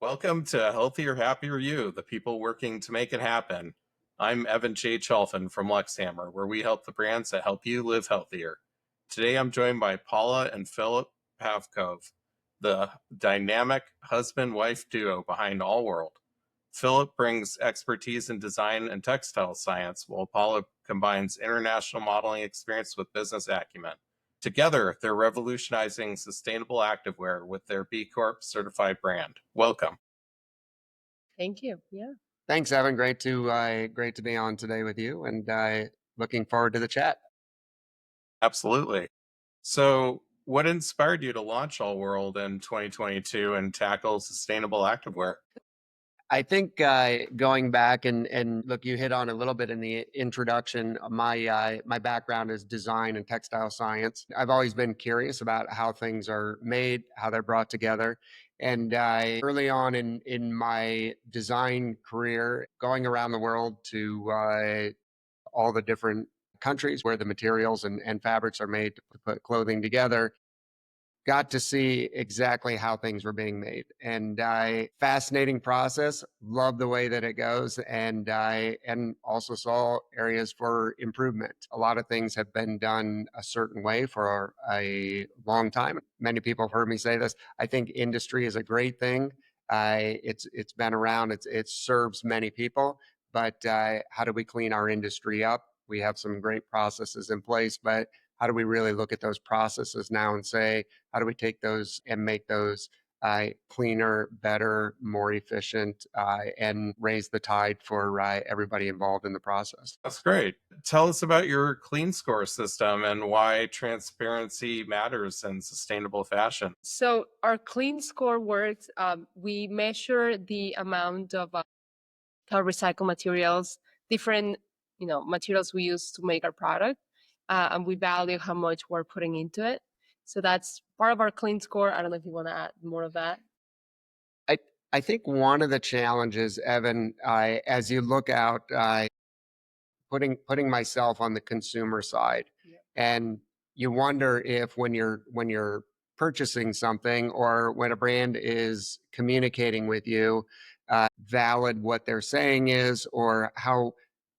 Welcome to Healthier, Happier You, the people working to make it happen. I'm Evan J. Cholfin from Luxhammer, where we help the brands that help you live healthier. Today I'm joined by Paula and Philip Pavkov, the dynamic husband-wife duo behind ALWRLD. Philip brings expertise in design and textile science, while Paula combines international modeling experience with business acumen. Together, they're revolutionizing sustainable activewear with their B Corp certified brand. Welcome. Thank you. Yeah. Thanks, Evan. Great to be on today with you, and looking forward to the chat. Absolutely. So, what inspired you to launch ALWRLD in 2022 and tackle sustainable activewear? I think going back and look, you hit on a little bit in the introduction. My background is design and textile science. I've always been curious about how things are made, how they're brought together. And early on in my design career, going around the world to all the different countries where the materials and fabrics are made to put clothing together, got to see exactly how things were being made. And fascinating process, love the way that it goes. And also saw areas for improvement. A lot of things have been done a certain way for a long time. Many people have heard me say this. I think industry is a great thing. It's been around, it serves many people, but how do we clean our industry up? We have some great processes in place, but how do we really look at those processes now and say, how do we take those and make those cleaner, better, more efficient, and raise the tide for everybody involved in the process? That's great. Tell us about your clean score system and why transparency matters in sustainable fashion. So our clean score works. We measure the amount of recycled materials, different materials we use to make our product, and we value how much we're putting into it. So that's part of our clean score. I don't know if you want to add more of that. I, I think one of the challenges, Evan, as you look out, putting myself on the consumer side, Yeah. and you wonder if when you're purchasing something or when a brand is communicating with you, valid what they're saying is, or how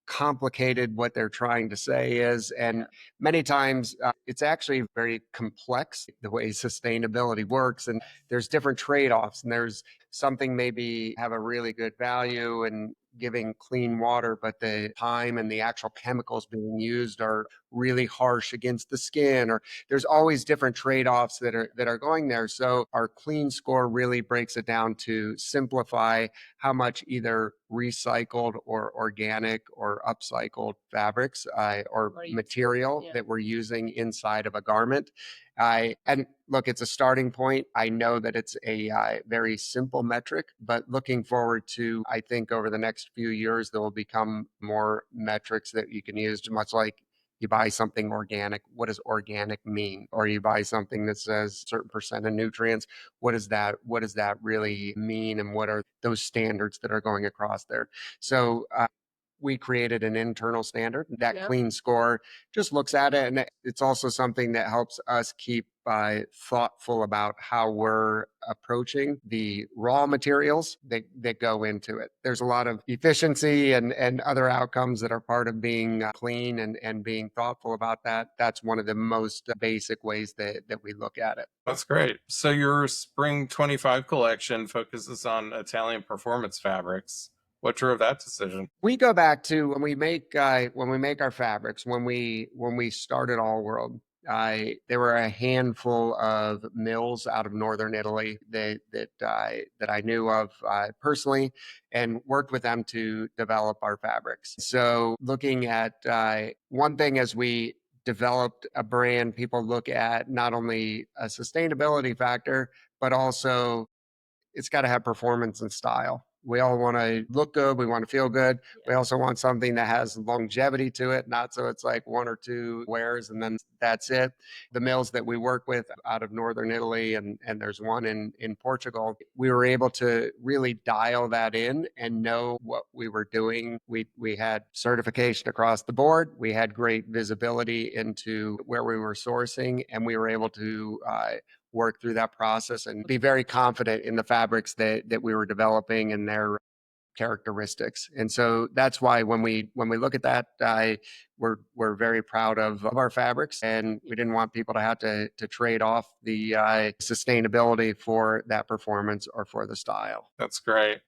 complicated what they're trying to say is. And Yeah. many times it's actually very complex the way sustainability works. And there's different trade-offs, and there's something maybe have a really good value and giving clean water, but the time and the actual chemicals being used are really harsh against the skin, or there's always different trade-offs that are going there. So our clean score really breaks it down to simplify how much either recycled or organic or upcycled fabrics or material Yeah. that we're using inside of a garment. And look, it's a starting point. I know that it's a very simple metric, but looking forward to, I think over the next few years, there will become more metrics that you can use, much like you buy something organic. What does organic mean? Or you buy something that says certain percent of nutrients. What does that really mean? And what are those standards that are going across there? So we created an internal standard that Yeah. clean score just looks at it, and it's also something that helps us keep thoughtful about how we're approaching the raw materials that go into it. There's a lot of efficiency and other outcomes that are part of being clean and being thoughtful about that. That's one of the most basic ways that we look at it. That's great. So, your Spring 25 collection focuses on Italian performance fabrics. What drove that decision? We go back to when we make our fabrics. When we started ALWRLD, there were a handful of mills out of northern Italy that I knew of personally, and worked with them to develop our fabrics. So looking at one thing as we developed a brand, people look at not only a sustainability factor, but also it's got to have performance and style. We all want to look good. We want to feel good. We also want something that has longevity to it, not so it's like one or two wears and then that's it. The mills that we work with out of northern Italy, and there's one in Portugal, we were able to really dial that in and know what we were doing. We had certification across the board. We had great visibility into where we were sourcing, and we were able to work through that process and be very confident in the fabrics that we were developing and their characteristics. And so that's why when we look at that, we're very proud of our fabrics, and we didn't want people to have to trade off the sustainability for that performance or for the style. That's great.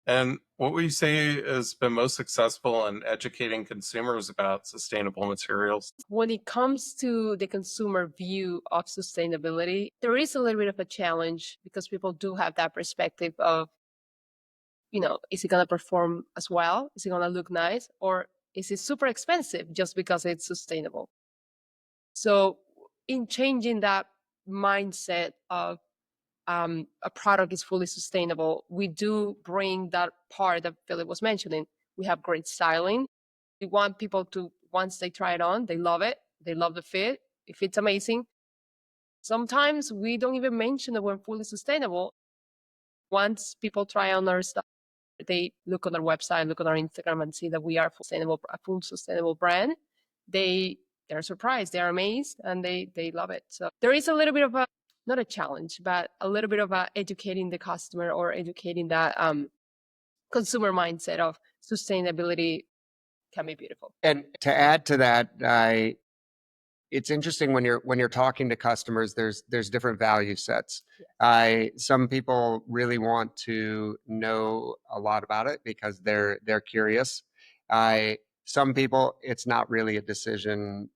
And what would you say has been most successful in educating consumers about sustainable materials? When it comes to the consumer view of sustainability, there is a little bit of a challenge because people do have that perspective of, is it going to perform as well? Is it going to look nice? Or is it super expensive just because it's sustainable? So, in changing that mindset of a product is fully sustainable, we do bring that part that Philip was mentioning. We have great styling. We want people to, once they try it on, they love it. They love the fit. It fits amazing. Sometimes we don't even mention that we're fully sustainable. Once people try on our stuff, they look on our website, look on our Instagram, and see that we are a full sustainable brand. They're surprised, they're amazed, and they love it. So there is a little bit of a, not a challenge, but a little bit of educating the customer or educating that consumer mindset of sustainability can be beautiful. And to add to that, it's interesting when you're talking to customers, there's different value sets. Some people really want to know a lot about it because they're curious. Some people, it's not really a decision,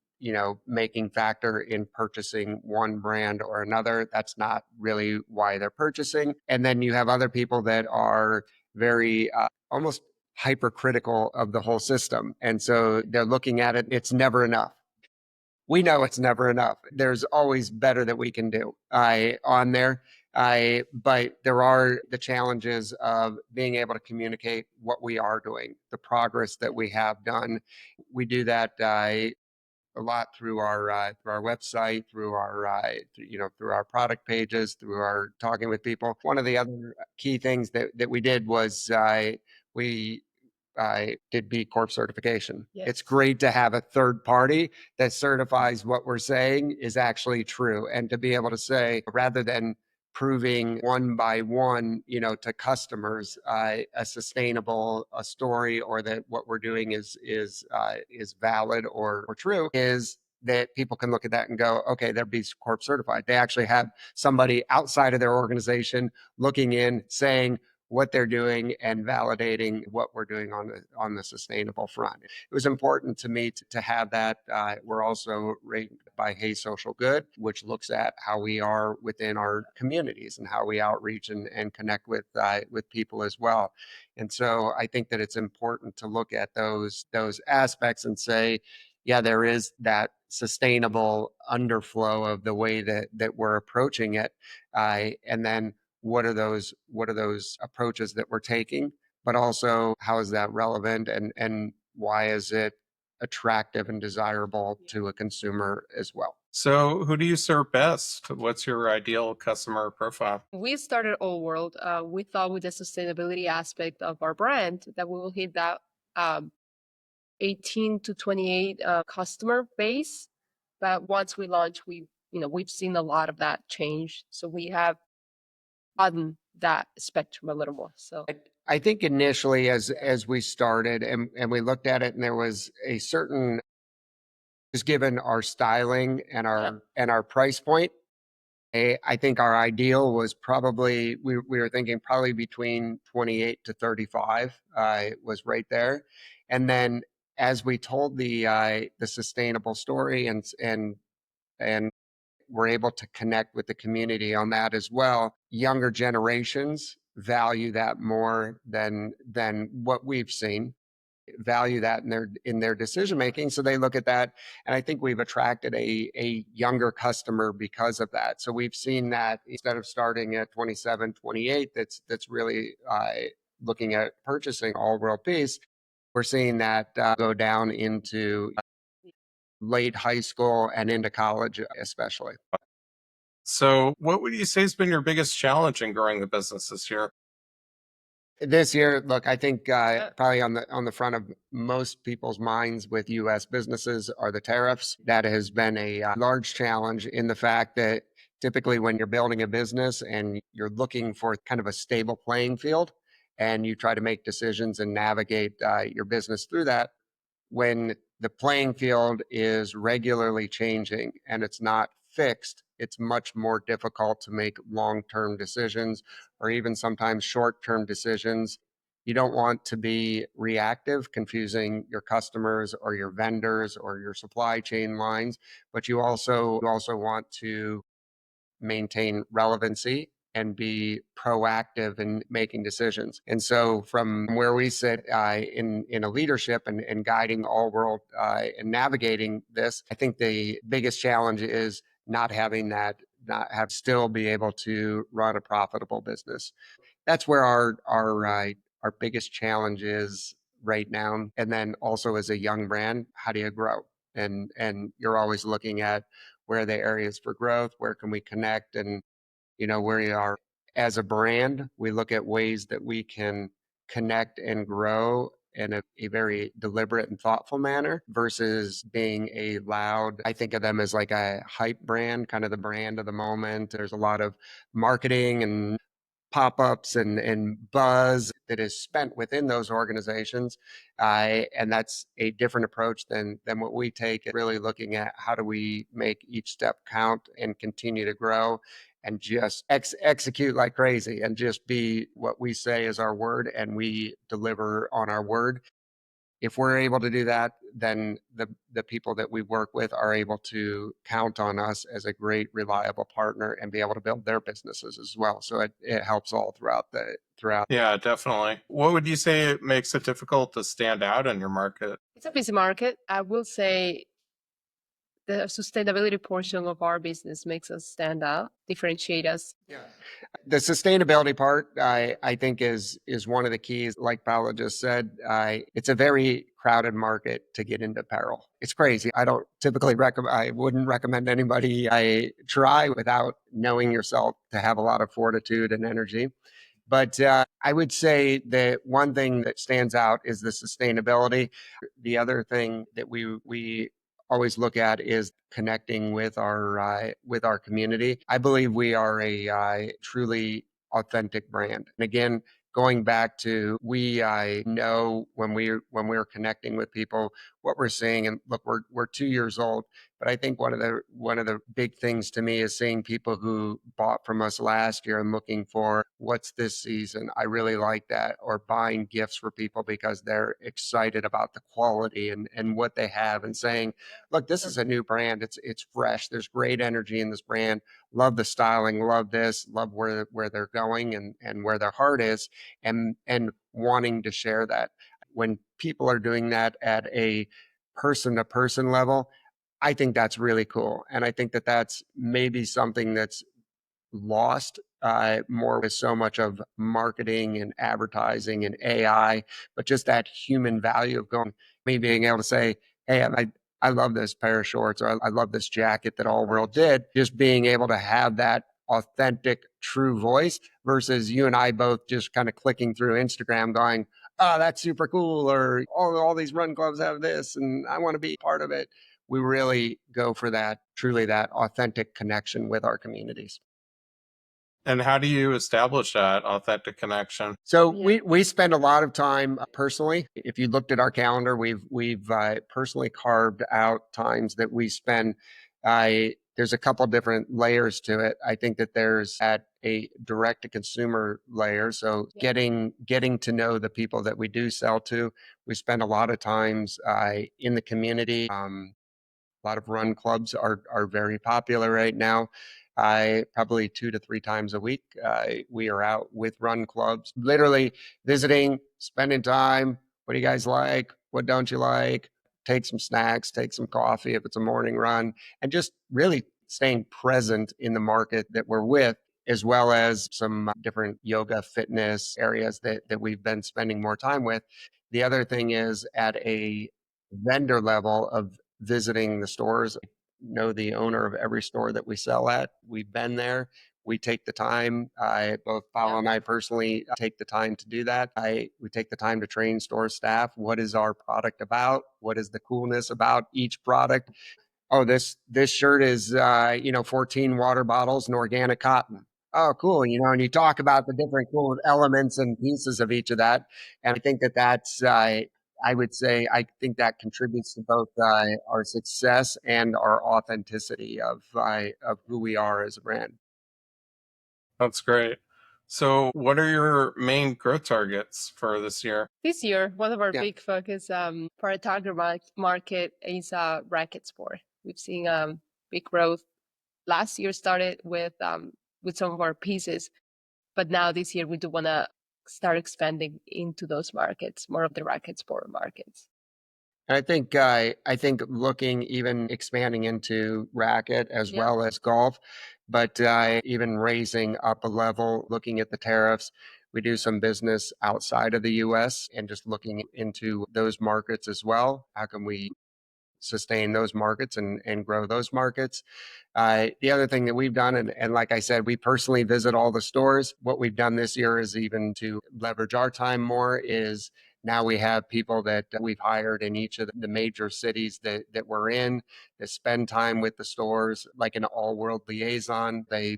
making factor in purchasing one brand or another. That's not really why they're purchasing. And then you have other people that are very almost hypercritical of the whole system. And so they're looking at it, it's never enough. We know it's never enough. There's always better that we can do on there. But there are the challenges of being able to communicate what we are doing, the progress that we have done. We do that a lot through our website, through our product pages, through our talking with people. One of the other key things that we did was we did B Corp certification. Yes. It's great to have a third party that certifies what we're saying is actually true. And to be able to say, rather than proving one by one, to customers, a sustainable a story, or that what we're doing is valid or true, is that people can look at that and go, okay, they're B Corp certified. They actually have somebody outside of their organization looking in, saying what they're doing and validating what we're doing on the sustainable front. It was important to me to have that. We're also rated by Hey Social Good, which looks at how we are within our communities and how we outreach and connect with people as well. And so I think that it's important to look at those aspects and say, yeah, there is that sustainable underflow of the way that we're approaching it, and then what are those approaches that we're taking, but also how is that relevant, and why is it attractive and desirable to a consumer as well. So, who do you serve best? What's your ideal customer profile? We started ALWRLD. We thought with the sustainability aspect of our brand that we will hit that 18 to 28 customer base. But once we launch, we've seen a lot of that change. So we have broadened that spectrum a little more. So I think initially as we started and we looked at it, and there was a certain, just given our styling and our price point, I think our ideal was probably, we were thinking probably between 28 to 35 was right there. And then as we told the sustainable story and we're able to connect with the community on that as well, younger generations value that more than what we've seen, value that in their decision making. So they look at that, and I think we've attracted a younger customer because of that. So we've seen that instead of starting at 27, 28, that's really looking at purchasing ALWRLD piece, we're seeing that go down into late high school and into college especially. So, what would you say has been your biggest challenge in growing the business this year? This year, look, I think probably on the front of most people's minds with U.S. businesses are the tariffs. That has been a large challenge in the fact that Typically, when you're building a business and you're looking for kind of a stable playing field and you try to make decisions and navigate your business through that, when the playing field is regularly changing and it's not fixed, it's much more difficult to make long-term decisions or even sometimes short-term decisions. You don't want to be reactive, confusing your customers or your vendors or your supply chain lines, but you also want to maintain relevancy and be proactive in making decisions. And so from where we sit in a leadership and guiding All World and navigating this, I think the biggest challenge is not having that, not have still be able to run a profitable business. That's where our biggest challenge is right now. And then also as a young brand, how do you grow? And you're always looking at where are the areas for growth, where can we connect, and where we are as a brand. We look at ways that we can connect and grow in a very deliberate and thoughtful manner versus being a loud. I think of them as like a hype brand, kind of the brand of the moment. There's a lot of marketing and pop-ups and buzz that is spent within those organizations, and that's a different approach than what we take, really looking at how do we make each step count and continue to grow and just execute like crazy and just be what we say is our word and we deliver on our word. If we're able to do that, then the people that we work with are able to count on us as a great, reliable partner and be able to build their businesses as well. So it helps all throughout. Yeah, definitely. What would you say makes it difficult to stand out in your market? It's a busy market. I will say the sustainability portion of our business makes us stand out, differentiate us. Yeah. The sustainability part, I think, is one of the keys. Like Paula just said, it's a very crowded market to get into apparel. It's crazy. I don't typically recommend. I wouldn't recommend anybody I try without knowing yourself to have a lot of fortitude and energy. But I would say that one thing that stands out is the sustainability. The other thing that we always look at is connecting with our community. I believe we are a truly authentic brand. And again, going back to we know when we're connecting with people what we're seeing. And look, we're 2 years old, but I think one of the big things to me is seeing people who bought from us last year and looking for what's this season. I really like that, or buying gifts for people because they're excited about the quality and what they have, and saying, look, this is a new brand. It's fresh. There's great energy in this brand. Love the styling. Love this. Love where they're going and where their heart is, and wanting to share that. When people are doing that at a person to person level, I think that's really cool. And I think that that's maybe something that's lost more with so much of marketing and advertising and AI, but just that human value of going, me being able to say, hey, I love this pair of shorts, or I love this jacket that All World did. Just being able to have that authentic, true voice versus you and I both just kind of clicking through Instagram going, oh, that's super cool, or all these run clubs have this and I want to be part of it. We really go for that, truly that authentic connection with our communities. And how do you establish that authentic connection? So we spend a lot of time personally. If you looked at our calendar, we've personally carved out times that we spend. There's a couple different layers to it. I think that there's at a direct to consumer layer. So getting to know the people that we do sell to. We spend a lot of times in the community. A lot of run clubs are very popular right now. Probably 2 to 3 times a week, we are out with run clubs, literally visiting, spending time. What do you guys like? What don't you like? Take some snacks, take some coffee if it's a morning run, and just really staying present in the market that we're with, as well as some different yoga fitness areas that we've been spending more time with. The other thing is at a vendor level of visiting the stores. I know the owner of every store that we sell at. We've been there. We take the time. Both Paula and I personally take the time to do that. We take the time to train store staff. What is our product about? What is the coolness about each product? oh, this shirt is 14 water bottles and organic cotton. Oh, cool. And you talk about the different cool elements and pieces of each of that. And I think that's I would say I think that contributes to both our success and our authenticity of who we are as a brand. That's great. So, what are your main growth targets for this year? This year, one of our Yeah. big focus for our target market is racket sport. We've seen big growth. Last year started with some of our pieces, but now this year we do want to start expanding into those markets, more of the racket sport markets. I think looking even expanding into racket as Yeah. well as golf, but even raising up a level, looking at the tariffs. We do some business outside of the U.S. and just looking into those markets as well. How can we sustain those markets and grow those markets? The other thing that we've done, and like I said, we personally visit all the stores. What we've done this year is even to leverage our time more is now we have people that we've hired in each of the major cities that we're in that spend time with the stores, like an all-world liaison. They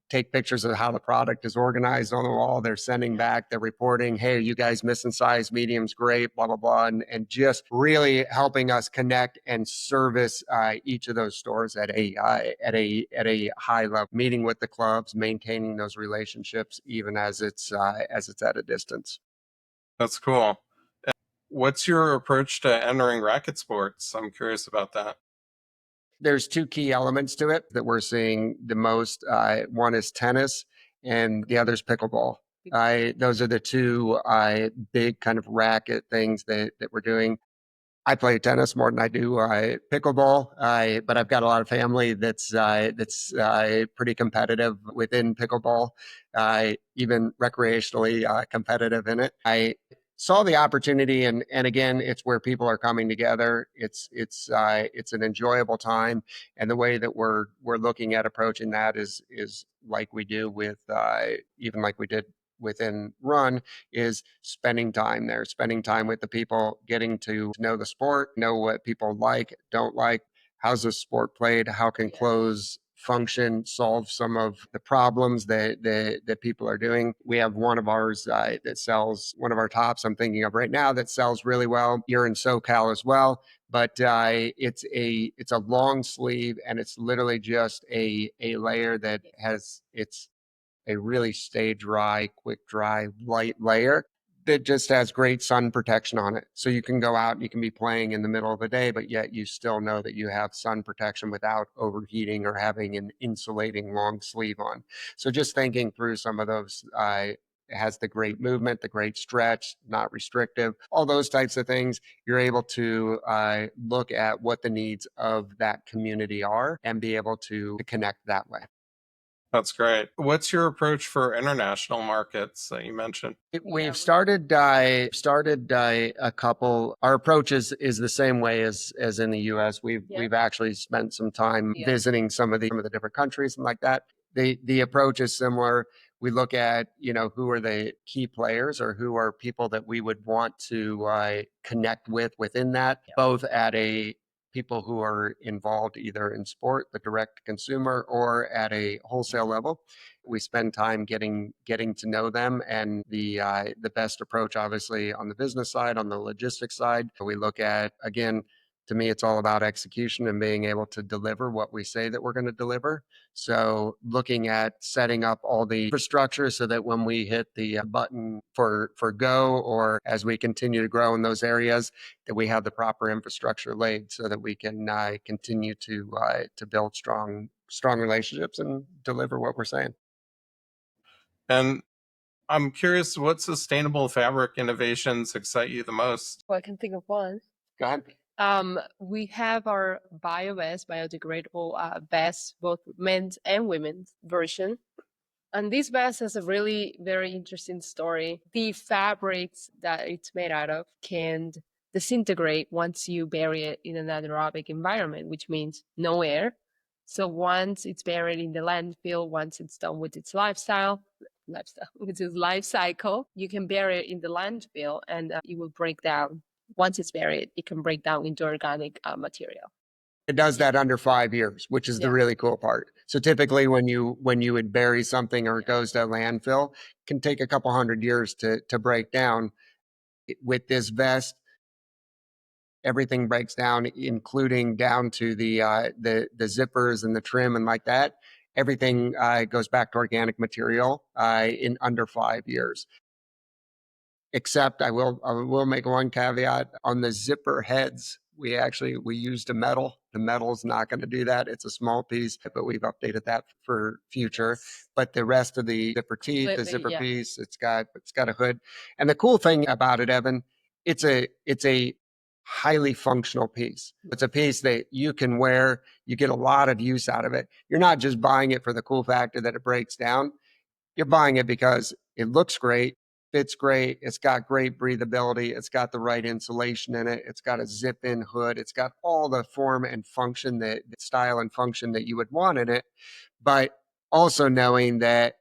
take pictures of how the product is organized on the wall. They're sending back, they're reporting, hey, you guys missing size, medium's great, blah, blah, blah. And just really helping us connect and service each of those stores at a high level, meeting with the clubs, maintaining those relationships, even as it's at a distance. That's cool. What's your approach to entering racket sports? I'm curious about that. There's two key elements to it that we're seeing the most. One is tennis, and the other is pickleball. Those are the two big kind of racket things that we're doing. I play tennis more than I do pickleball, but I've got a lot of family that's pretty competitive within pickleball, even recreationally competitive in it. I saw the opportunity, and again, it's where people are coming together. It's an enjoyable time, and the way that we're looking at approaching that is like we do with even like we did within Run, is spending time there, spending time with the people, getting to know the sport, know what people like, don't like, how's the sport played, how can clothes function, solve some of the problems that people are doing. We have one of ours that sells, one of our tops I'm thinking of right now that sells really well. You're in SoCal as well, but it's a long sleeve, and it's literally just a layer that has it's a really stay dry, quick dry, light layer that just has great sun protection on it. So you can go out and you can be playing in the middle of the day, but yet you still know that you have sun protection without overheating or having an insulating long sleeve on. So just thinking through some of those, it has the great movement, the great stretch, not restrictive, all those types of things. You're able to look at what the needs of that community are and be able to connect that way. That's great. What's your approach for international markets that you mentioned? We've started a couple. Our approach is the same way as in the U.S. We've actually spent some time visiting some of the different countries and like that. The approach is similar. We look at who are the key players or who are people that we would want to connect with within that, both at a people who are involved either in sport, the direct consumer, or at a wholesale level. We spend time getting to know them, and the best approach, obviously, on the business side, on the logistics side, we look at, again, to me, it's all about execution and being able to deliver what we say that we're going to deliver. So looking at setting up all the infrastructure so that when we hit the button for go, or as we continue to grow in those areas, that we have the proper infrastructure laid so that we can continue to build strong relationships and deliver what we're saying. And I'm curious, what sustainable fabric innovations excite you the most? Well, I can think of one. Go ahead. We have our bio-vest, biodegradable vest, both men's and women's version. And this vest has a really very interesting story. The fabrics that it's made out of can disintegrate once you bury it in an anaerobic environment, which means no air. So once it's buried in the landfill, once it's done with its with its life cycle, you can bury it in the landfill and it will break down. Once it's buried, it can break down into organic material. It does that under 5 years, which is the Yeah. really cool part. So typically when you would bury something or it goes to a landfill, it can take a couple hundred years to break down. With this vest, everything breaks down, including down to the zippers and the trim and like that. Everything goes back to organic material in under 5 years. Except I will make one caveat on the zipper heads. We used a metal. The metal's not going to do that. It's a small piece, but we've updated that for future. But the rest of the zipper teeth, the zipper piece, it's got a hood. And the cool thing about it, Evan, it's a highly functional piece. It's a piece that you can wear. You get a lot of use out of it. You're not just buying it for the cool factor that it breaks down. You're buying it because it looks great, fits great, it's got great breathability, it's got the right insulation in it, it's got a zip-in hood, it's got all the form and function that style and function that you would want in it, but also knowing that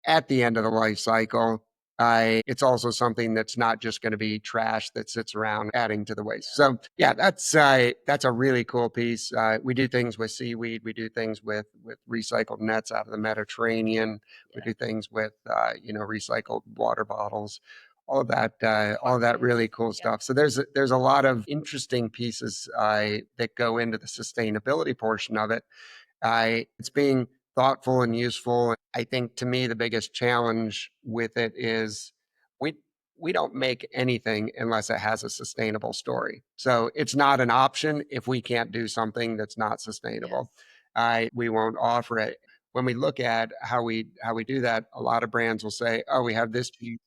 at the end of the life cycle, it's also something that's not just going to be trash that sits around adding to the waste. So yeah, that's a really cool piece. We do things with seaweed. We do things with recycled nets out of the Mediterranean. We do things with recycled water bottles. All of that really cool stuff. So there's a lot of interesting pieces that go into the sustainability portion of it. It's being thoughtful and useful. I think to me, the biggest challenge with it is we don't make anything unless it has a sustainable story. So it's not an option if we can't do something that's not sustainable. We won't offer it. When we look at how we do that, a lot of brands will say, "Oh, we have this piece."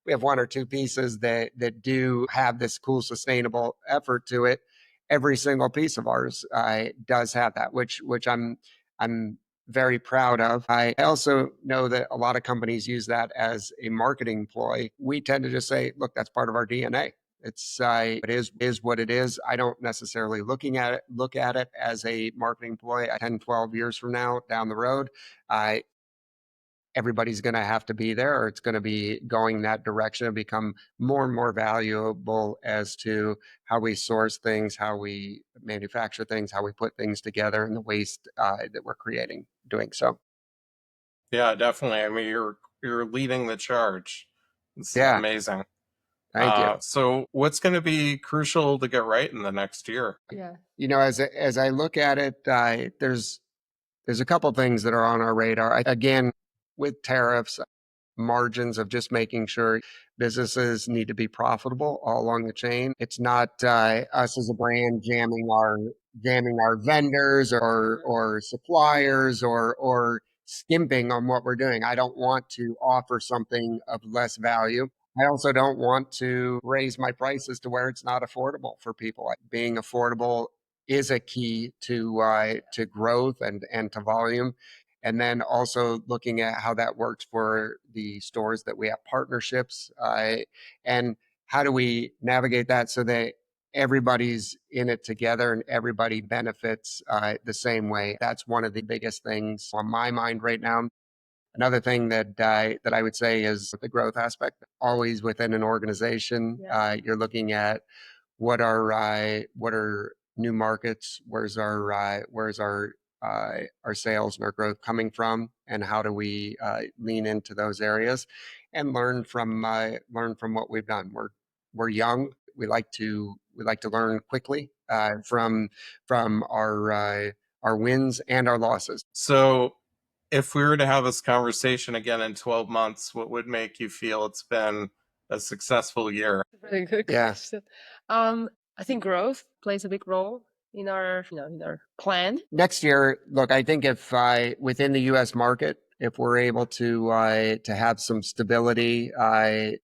We have one or two pieces that do have this cool sustainable effort to it. Every single piece of ours does have that, which I'm very proud of. I also know that a lot of companies use that as a marketing ploy. We tend to just say, look, that's part of our DNA. It is what it is. I don't necessarily look at it as a marketing ploy 10, 12 years from now down the road. Everybody's going to have to be there, or it's going to be going that direction and become more and more valuable as to how we source things, how we manufacture things, how we put things together, and the waste that we're creating doing so. Yeah, definitely. I mean, you're leading the charge. It's amazing. Thank you. So what's going to be crucial to get right in the next year? Yeah. As I look at it, there's a couple things that are on our radar. Again, with tariffs, margins of just making sure businesses need to be profitable all along the chain. It's not us as a brand jamming our vendors or suppliers or skimping on what we're doing. I don't want to offer something of less value. I also don't want to raise my prices to where it's not affordable for people. Being affordable is a key to growth and to volume. And then also looking at how that works for the stores that we have partnerships, and how do we navigate that so that everybody's in it together and everybody benefits the same way. That's one of the biggest things on my mind right now. Another thing that I would say is the growth aspect. Always within an organization, you're looking at what are new markets, where's our sales and our growth coming from, and how do we lean into those areas and learn from what we've done. We're young. We like to learn quickly from our wins and our losses. So if we were to have this conversation again in 12 months, what would make you feel it's been a successful year? Very good question. I think growth plays a big role in our plan. Next year, look, I think if within the U.S. market, if we're able to have some stability, as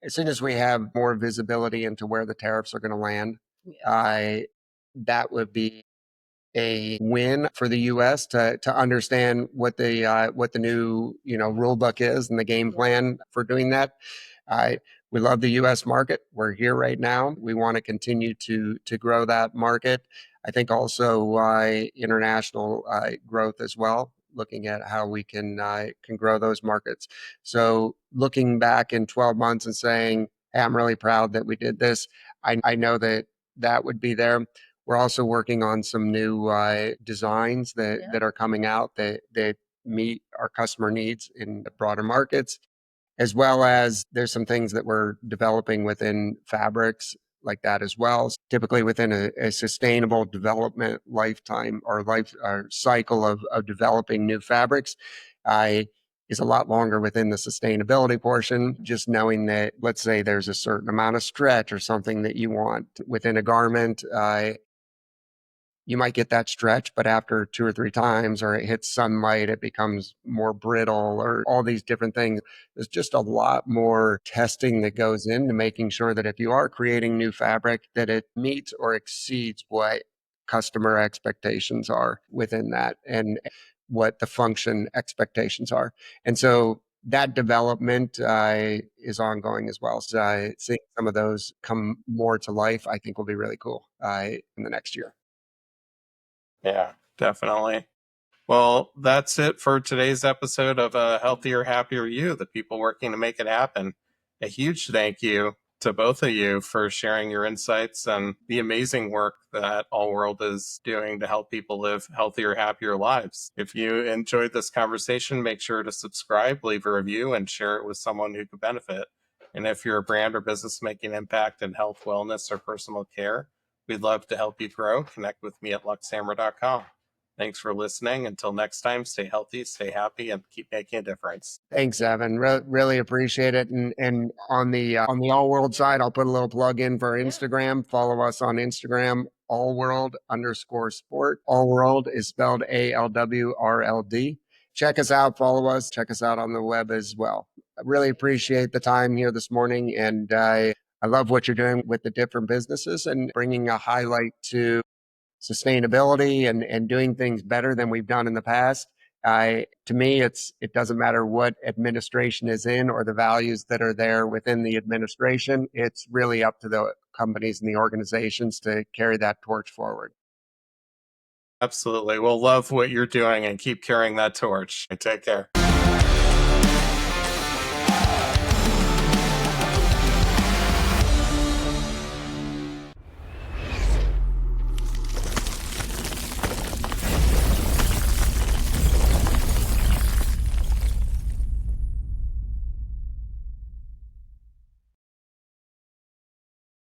soon as we have more visibility into where the tariffs are going to land, that would be a win for the U.S. to understand what the new rule book is and the game plan for doing that. We love the U.S. market. We're here right now. We want to continue to grow that market. I think also international growth as well, looking at how we can grow those markets. So looking back in 12 months and saying, hey, I'm really proud that we did this. I know that would be there. We're also working on some new designs that are coming out that meet our customer needs in the broader markets, as well as there's some things that we're developing within fabrics like that as well. Typically within a sustainable development lifetime or life or cycle of developing new fabrics, is a lot longer within the sustainability portion. Just knowing that, let's say there's a certain amount of stretch or something that you want within a garment, you might get that stretch, but after 2 or 3 times, or it hits sunlight, it becomes more brittle, or all these different things. There's just a lot more testing that goes into making sure that if you are creating new fabric, that it meets or exceeds what customer expectations are within that and what the function expectations are. And so that development is ongoing as well. So seeing some of those come more to life, I think will be really cool in the next year. Yeah, definitely. Well, that's it for today's episode of A Healthier, Happier You, the people working to make it happen. A huge thank you to both of you for sharing your insights and the amazing work that ALWRLD is doing to help people live healthier, happier lives. If you enjoyed this conversation, make sure to subscribe, leave a review, and share it with someone who could benefit. And if you're a brand or business making impact in health, wellness, or personal care, we'd love to help you grow. Connect with me at luxhammer.com. Thanks for listening. Until next time, stay healthy, stay happy, and keep making a difference. Thanks, Evan. Really appreciate it. And on the ALWRLD side, I'll put a little plug in for Instagram. Follow us on Instagram, ALWRLD_sport. ALWRLD is spelled ALWRLD. Check us out, follow us, check us out on the web as well. I really appreciate the time here this morning, and I love what you're doing with the different businesses and bringing a highlight to sustainability and doing things better than we've done in the past. To me, it doesn't matter what administration is in or the values that are there within the administration. It's really up to the companies and the organizations to carry that torch forward. Absolutely. We'll love what you're doing and keep carrying that torch. Take care.